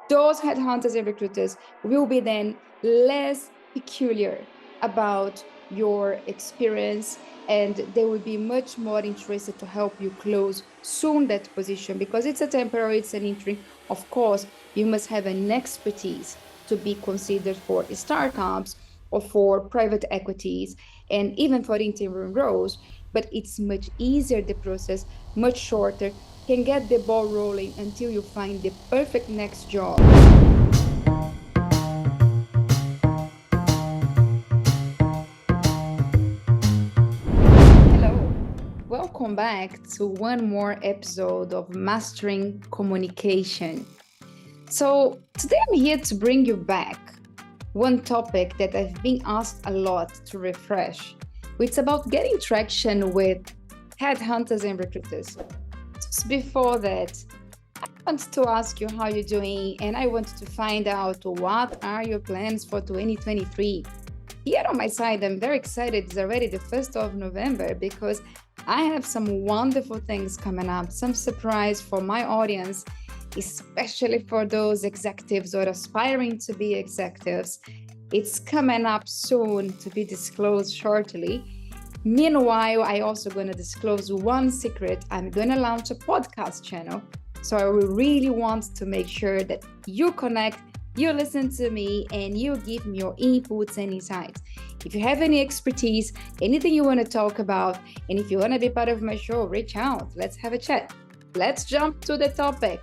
those headhunters and recruiters will be then less peculiar about your experience, and they will be much more interested to help you close soon that position, because it's a temporary, it's an interim. Of course, you must have an expertise to be considered for startups or for private equities and even for interim roles, but it's much easier, the process, much shorter, can get the ball rolling until you find the perfect next job. Hello, welcome back to one more episode of Mastering Communication. So today I'm here to bring you back one topic that I've been asked a lot to refresh. It's about getting traction with headhunters and recruiters. Just before that, I want to ask you how you're doing, and I want to find out what are your plans for 2023. Here on my side, I'm very excited. It's already the 1st of November because I have some wonderful things coming up, some surprise for my audience, especially for those executives or aspiring to be executives. It's coming up soon to be disclosed shortly. Meanwhile, I also going to disclose one secret. I'm going to launch a podcast channel. So I really want to make sure that you connect, you listen to me, and you give me your inputs and insights. If you have any expertise, anything you want to talk about, and if you want to be part of my show, reach out. Let's have a chat. Let's jump to the topic.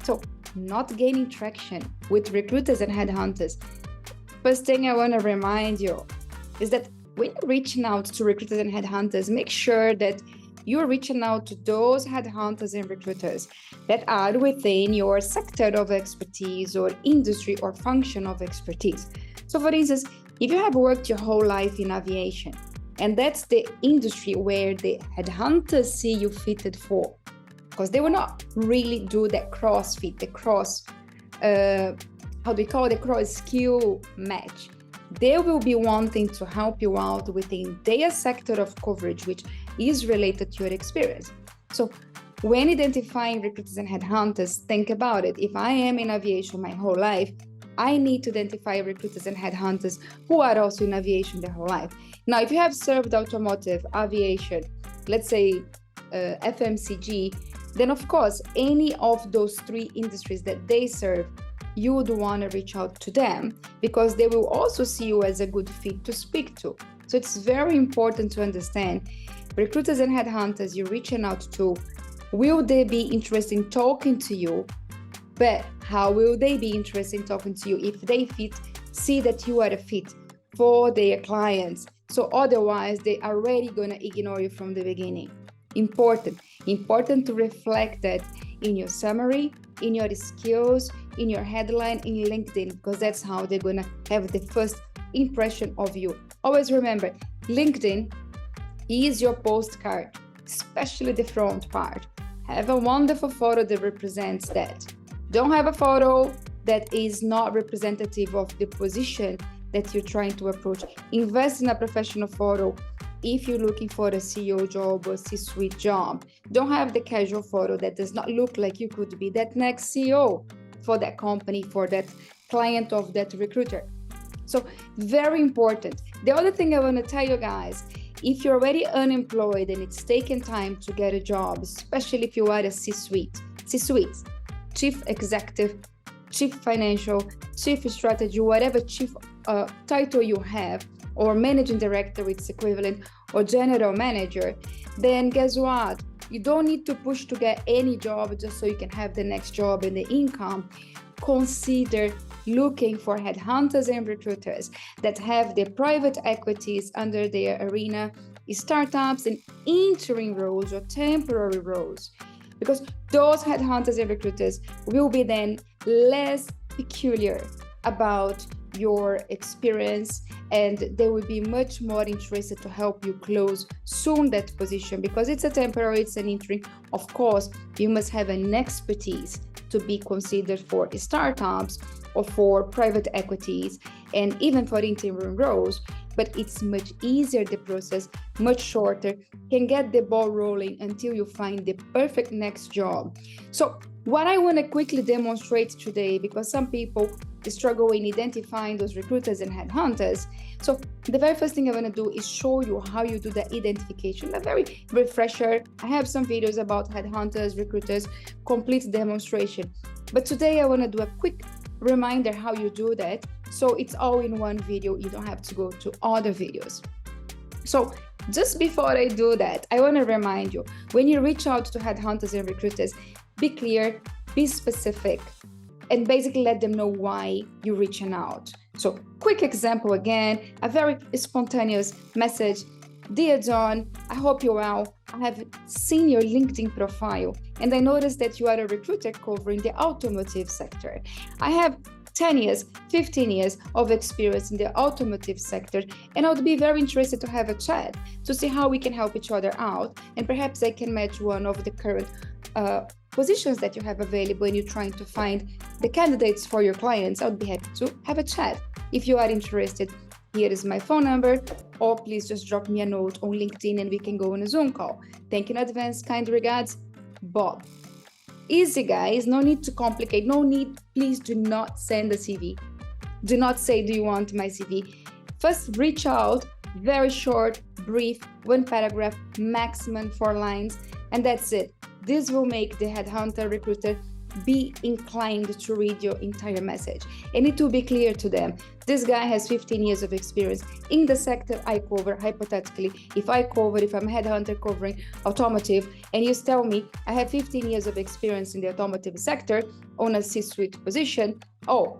So, not gaining traction with recruiters and headhunters. First thing I want to remind you is that when you're reaching out to recruiters and headhunters, make sure that you're reaching out to those headhunters and recruiters that are within your sector of expertise or industry or function of expertise. So for instance, if you have worked your whole life in aviation, and that's the industry where the headhunters see you fitted for, because they will not really do that cross fit, the cross, cross skill match. They will be wanting to help you out within their sector of coverage, which is related to your experience. So when identifying recruiters and headhunters, think about it. If I am in aviation my whole life, I need to identify recruiters and headhunters who are also in aviation their whole life. Now, if you have served automotive, aviation, let's say FMCG, then of course, any of those three industries that they serve, you would want to reach out to them because they will also see you as a good fit to speak to. So it's very important to understand recruiters and headhunters you're reaching out to, will they be interested in talking to you? But how will they be interested in talking to you if they see that you are a fit for their clients? So otherwise, they are already going to ignore you from the beginning. Important to reflect that in your summary, in your skills, in your headline, in LinkedIn, because that's how they're going to have the first impression of you. Always remember, LinkedIn is your postcard, especially the front part. Have a wonderful photo that represents that. Don't have a photo that is not representative of the position that you're trying to approach. Invest in a professional photo if you're looking for a CEO job or C-suite job. Don't have the casual photo that does not look like you could be that next CEO for that company, for that client of that recruiter. So very important. The other thing I want to tell you guys, if you're already unemployed and it's taken time to get a job, especially if you are a C-suite, chief executive, chief financial, chief strategy, whatever chief title you have, or managing director, it's equivalent, or general manager, then guess what? You don't need to push to get any job just so you can have the next job and the income. Consider looking for headhunters and recruiters that have their private equities under their arena, startups and interim roles or temporary roles. Because those headhunters and recruiters will be then less peculiar about your experience, and they will be much more interested to help you close soon that position, because it's a temporary, it's an interim. Of course, you must have an expertise to be considered for startups or for private equities and even for interim roles, but it's much easier, the process, much shorter, can get the ball rolling until you find the perfect next job. So what I want to quickly demonstrate today, because some people struggle in identifying those recruiters and headhunters. So the very first thing I want to do is show you how you do the identification. A very refresher. I have some videos about headhunters, recruiters, complete demonstration. But today I want to do a quick reminder how you do that. So it's all in one video. You don't have to go to other videos. So just before I do that, I want to remind you, when you reach out to headhunters and recruiters, be clear, be specific, and basically let them know why you're reaching out. So quick example again, a very spontaneous message. Dear John, I hope you're well. I have seen your LinkedIn profile and I noticed that you are a recruiter covering the automotive sector. I have 10 years, 15 years of experience in the automotive sector, and I would be very interested to have a chat to see how we can help each other out, and perhaps I can match one of the current positions that you have available and you're trying to find the candidates for your clients. I would be happy to have a chat. If you are interested, here is my phone number, or please just drop me a note on LinkedIn and we can go on a Zoom call. Thank you in advance. Kind regards, Bob. Easy, guys. No need to complicate. No need. Please do not send a CV. Do not say, do you want my CV? First, reach out. Very short, brief, one paragraph, maximum 4 lines, and that's it. This will make the headhunter recruiter be inclined to read your entire message. And it will be clear to them, this guy has 15 years of experience in the sector I cover. Hypothetically, if I'm a headhunter covering automotive, and you tell me I have 15 years of experience in the automotive sector on a C-suite position,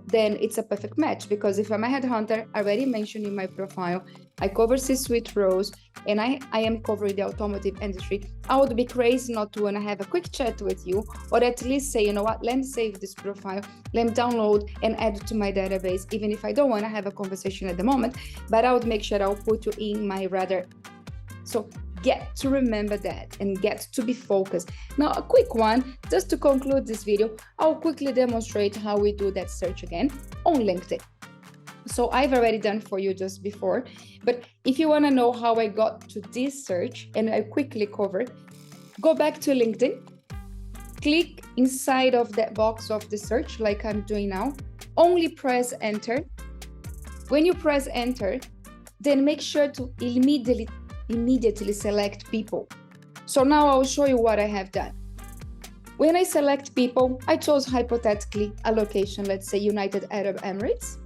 then it's a perfect match, because if I'm a headhunter, I already mentioned in my profile, I cover C-suite roles and I am covering the automotive industry. I would be crazy not to want to have a quick chat with you, or at least say, you know what, let me save this profile, let me download and add it to my database, even if I don't want to have a conversation at the moment, but I would make sure I'll put you in my radar. So get to remember that and get to be focused. Now, a quick one, just to conclude this video, I'll quickly demonstrate how we do that search again on LinkedIn. So I've already done for you just before, but if you want to know how I got to this search, and I quickly covered, go back to LinkedIn, click inside of that box of the search like I'm doing now, only press enter. When you press enter, then make sure to immediately select people. So now I'll show you what I have done. When I select people, I chose hypothetically a location, let's say United Arab Emirates.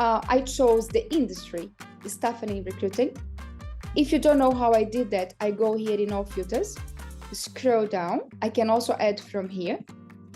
I chose the industry, staffing and recruiting. If you don't know how I did that, I go here in all filters, scroll down. I can also add from here.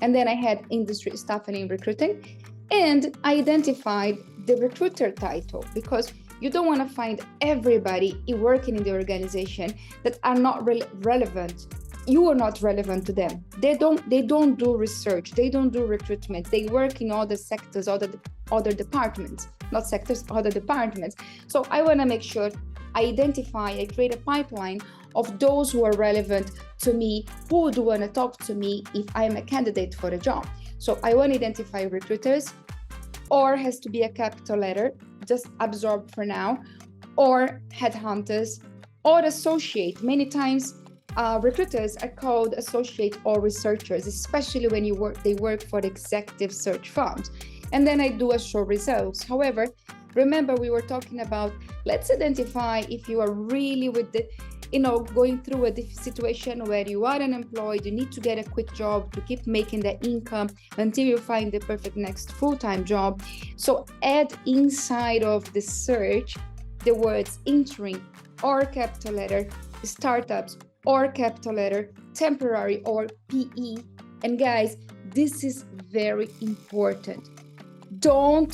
And then I had industry, staffing and recruiting. And I identified the recruiter title, because you don't want to find everybody working in the organization that are not relevant. You are not relevant to them. They don't do research. They don't do recruitment. They work in other sectors, other departments, not sectors, other departments. So I want to make sure I create a pipeline of those who are relevant to me, who would want to talk to me if I'm a candidate for a job. So I want to identify recruiters, or has to be a capital letter, just absorb for now, or headhunters, or associate. Many times recruiters are called associate or researchers, especially when they work for executive search firms. And then I do a show results. However, remember we were talking about, let's identify if you are really going through a situation where you are unemployed, you need to get a quick job to keep making the income until you find the perfect next full-time job. So add inside of the search the words interim or capital letter, startups or capital letter, temporary or PE. And guys, this is very important. Don't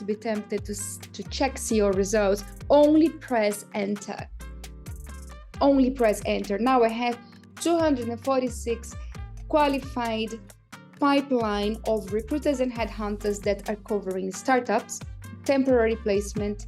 be tempted to check your results. Only press enter. Only press enter. Now I have 246 qualified pipeline of recruiters and headhunters that are covering startups, temporary placement,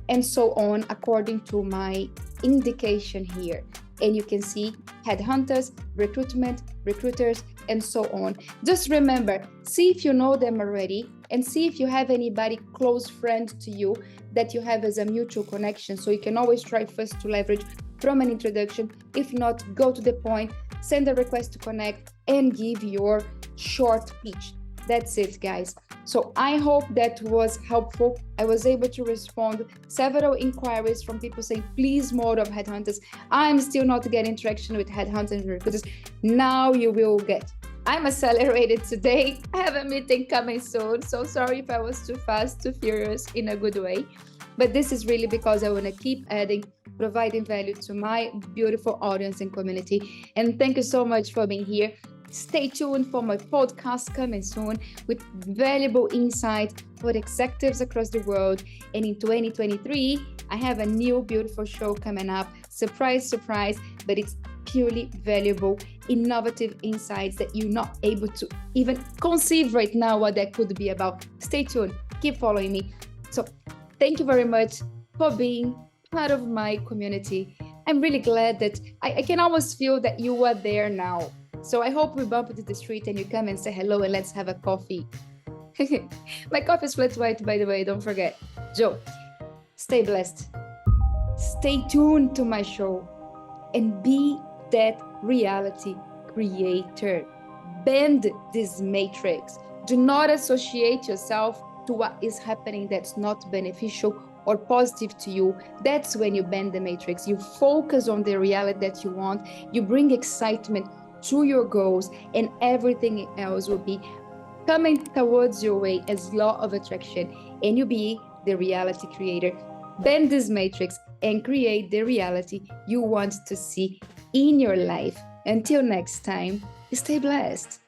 and so on, according to my indication here. And you can see headhunters, recruitment, recruiters, and so on. Just remember, see if you know them already and see if you have anybody close friend to you that you have as a mutual connection. So you can always try first to leverage from an introduction. If not, go to the point, send a request to connect and give your short pitch. That's it, guys. So I hope that was helpful. I was able to respond several inquiries from people saying, please more of Headhunters. I'm still not getting traction with Headhunters Recruiters. Now you will get. I'm accelerated today. I have a meeting coming soon. So sorry if I was too fast, too furious in a good way. But this is really because I want to keep adding, providing value to my beautiful audience and community. And thank you so much for being here. Stay tuned for my podcast coming soon with valuable insight for executives across the world. And in 2023, I have a new beautiful show coming up. Surprise, surprise, but it's purely valuable, innovative insights that you're not able to even conceive right now what that could be about. Stay tuned. Keep following me. So thank you very much for being part of my community. I'm really glad that I can almost feel that you are there now. So I hope we bump into the street and you come and say hello and let's have a coffee. My coffee is flat white, by the way, don't forget. Joe, stay blessed. Stay tuned to my show and be that reality creator. Bend this matrix. Do not associate yourself to what is happening that's not beneficial or positive to you. That's when you bend the matrix. You focus on the reality that you want. You bring excitement to your goals, and everything else will be coming towards your way as law of attraction, and you be the reality creator. Bend this matrix and create the reality you want to see in your life. Until next time, stay blessed.